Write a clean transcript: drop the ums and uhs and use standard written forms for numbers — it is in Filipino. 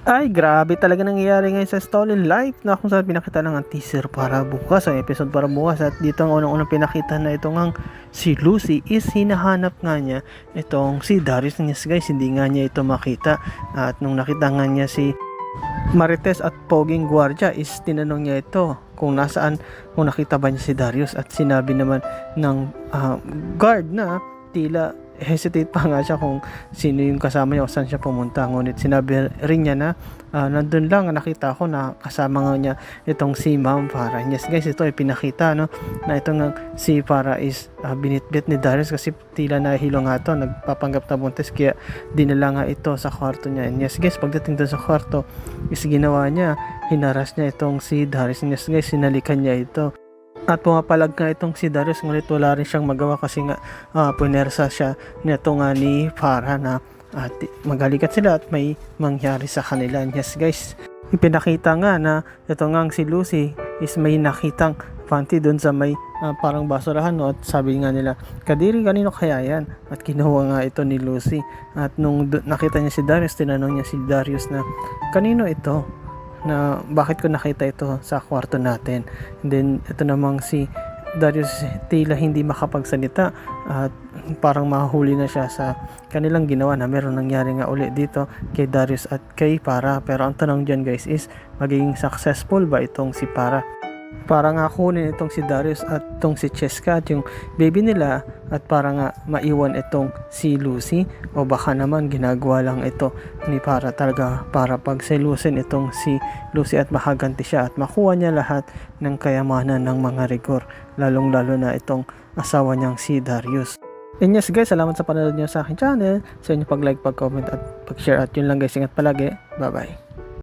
Ay, grabe talaga nangyayari ngayon sa Stolen Life na kung saan pinakita lang ang teaser para bukas, ang episode para bukas. At dito ang unang-unang pinakita na ito ngang si Lucy is hinahanap nga niya itong si Darius. Yes guys, hindi nga niya ito makita. At nung nakita nga niya si Marites at Poging Guardia is tinanong niya ito kung nasaan, kung nakita ba niya si Darius. At sinabi naman ng guard na tila hesitate pa nga siya kung sino yung kasama niya o saan siya pumunta. Ngunit sinabi rin niya na nandun lang, nakita ko na kasama nga niya itong si Ma'am Farah. Yes guys, ito ay pinakita no, na itong si Farah is binitbit ni Darius kasi tila nahilo nga ito, nagpapanggap na buntis, kaya dinala nga ito sa kwarto niya. And yes guys, pagdating doon sa kwarto is ginawa niya, hinaras niya itong si Darius. And yes guys, sinalikan niya ito. At pumapalag nga itong si Darius, ngunit wala rin siyang magawa kasi nga punersa siya nito nga ni Farah na magalikat sila at may mangyari sa kanila. Yes guys, ipinakita nga na ito nga si Lucy is may nakitang panty doon sa may parang basurahan, no? At sabi nga nila, Kadiri, kanino kaya yan? At kinuha nga ito ni Lucy. At nung nakita niya si Darius, tinanong niya si Darius na kanino ito, na bakit ko nakita ito sa kwarto natin. And then ito namang si Darius tila hindi makapagsalita at parang mahuli na siya sa kanilang ginawa na meron nangyari nga uli dito kay Darius at kay Farah. Pero ang tanong dyan guys is, magiging successful ba itong si Farah para nga kunin itong si Darius at itong si Cheska at yung baby nila, at para nga maiwan itong si Lucy, o baka naman ginagawa lang ito ni Farah talaga para pagselusin itong si Lucy at makaganti siya at makuha niya lahat ng kayamanan ng mga rigor, lalong lalo na itong asawa niyang si Darius. And yes guys, salamat sa panonood niyo sa aking channel, sa inyo pag-like, pag-comment at pag-share, at yun lang guys, ingat palagi, bye bye.